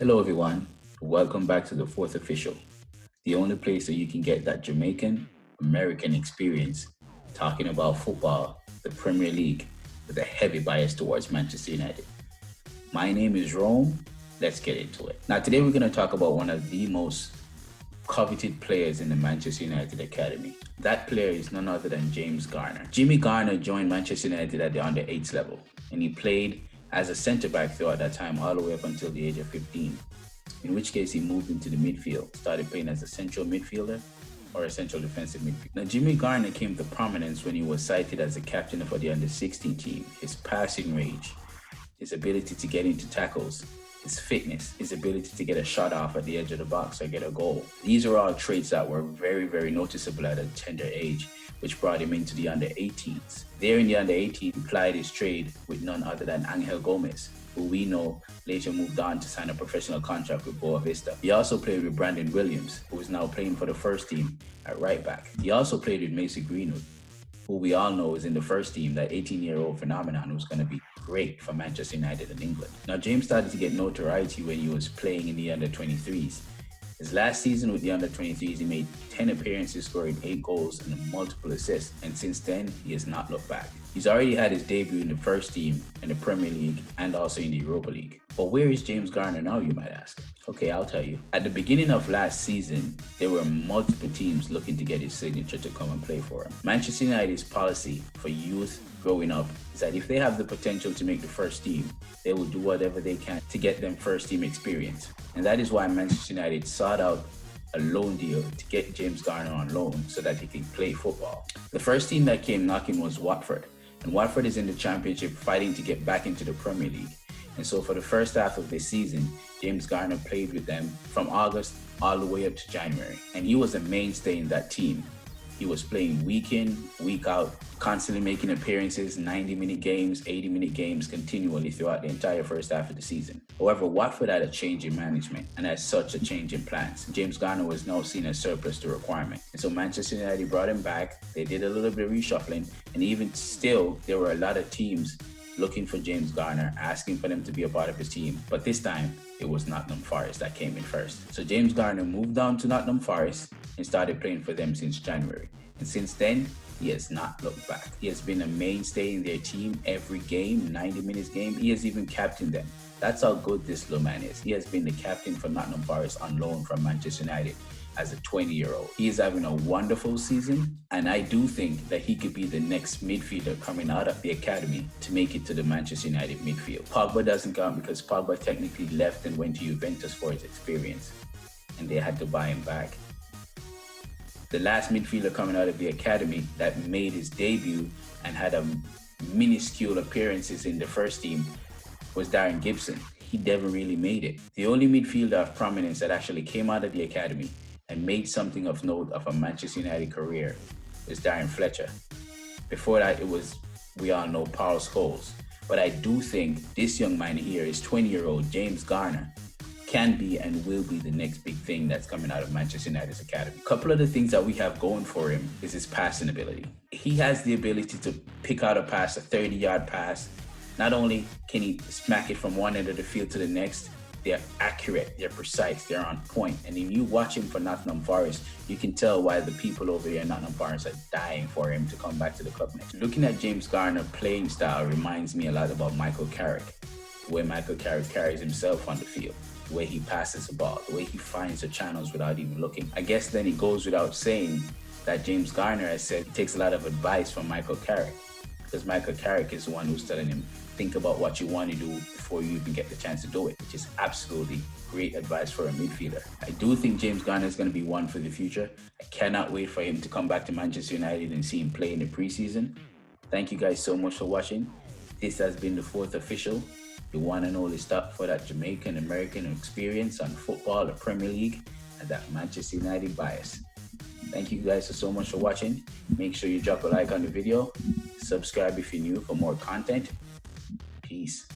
Hello, everyone. Welcome back to the Fourth Official, the only place that you can get that Jamaican American experience talking about football, the Premier League, with a heavy bias towards Manchester United. My name is Rome. Let's get into it. Now, today we're going to talk about one of the most coveted players in the Manchester United Academy. That player is none other than James Garner. Jimmy Garner joined Manchester United at the under 8s level, and he played as a centre back throughout that time, all the way up until the age of 15. In which case he moved into the midfield, started playing as a central midfielder or a central defensive midfielder. Now, Jimmy Garner came to prominence when he was cited as the captain for the under 16 team. His passing range, his ability to get into tackles, his fitness, his ability to get a shot off at the edge of the box or get a goal. These are all traits that were very, very noticeable at a tender age, which brought him into the under 18s. There in the under 18, he plied his trade with none other than Angel Gomez, who we know later moved on to sign a professional contract with Boa Vista. He also played with Brandon Williams, who is now playing for the first team at right back. He also played with Mason Greenwood, who we all know is in the first team, that 18-year-old phenomenon who's going to be great for Manchester United and England. Now, James started to get notoriety when he was playing in the under 23s. His last season with the under 23s, he made 10 appearances, scoring 8 goals and multiple assists, and since then, he has not looked back. He's already had his debut in the first team, in the Premier League, and also in the Europa League. But where is James Garner now, you might ask? Okay, I'll tell you. At the beginning of last season, there were multiple teams looking to get his signature to come and play for him. Manchester United's policy for youth growing up is that if they have the potential to make the first team, they will do whatever they can to get them first team experience. And that is why Manchester United sought out a loan deal to get James Garner on loan so that he can play football. The first team that came knocking was Watford. And Watford is in the Championship fighting to get back into the Premier League. And so for the first half of this season, James Garner played with them from August all the way up to January. And he was a mainstay in that team. He was playing week in, week out, constantly making appearances, 90-minute games, 80-minute games continually throughout the entire first half of the season. However, Watford had a change in management and as such a change in plans. James Garner was now seen as surplus to requirement. And so Manchester United brought him back. They did a little bit of reshuffling, and even still, there were a lot of teams looking for James Garner, asking for them to be a part of his team. But this time, it was Nottingham Forest that came in first. So James Garner moved down to Nottingham Forest and started playing for them since January. And since then, he has not looked back. He has been a mainstay in their team every game, 90 minutes game. He has even captained them. That's how good this little man is. He has been the captain for Nottingham Forest on loan from Manchester United as a 20-year-old. He is having a wonderful season, and I do think that he could be the next midfielder coming out of the academy to make it to the Manchester United midfield. Pogba doesn't count because Pogba technically left and went to Juventus for his experience, and they had to buy him back. The last midfielder coming out of the academy that made his debut and had a minuscule appearances in the first team was Darren Gibson. He never really made it. The only midfielder of prominence that actually came out of the academy and made something of note of a Manchester United career was Darren Fletcher. Before that, it was, we all know, Paul Scholes. But I do think this young man here is 20-year-old James Garner can be and will be the next big thing that's coming out of Manchester United's academy. A couple of the things that we have going for him is his passing ability. He has the ability to pick out a pass, a 30-yard pass. Not only can he smack it from one end of the field to the next, they're accurate, they're precise, they're on point. And if you watch him for Nottingham Forest, you can tell why the people over here in Nottingham Forest are dying for him to come back to the club next. Looking at James Garner playing style reminds me a lot about Michael Carrick, the way Michael Carrick carries himself on the field, the way he passes the ball, the way he finds the channels without even looking. I guess then it goes without saying that James Garner has said he takes a lot of advice from Michael Carrick, because Michael Carrick is the one who's telling him, think about what you want to do before you even get the chance to do it, which is absolutely great advice for a midfielder. I do think James Garner is going to be one for the future. I cannot wait for him to come back to Manchester United and see him play in the preseason. Thank you guys so much for watching. This has been the Fourth Official, the one and only stop for that Jamaican American experience on football, the Premier League, and that Manchester United bias. Thank you guys so much for watching. Make sure you drop a like on the video. Subscribe if you're new for more content. Peace.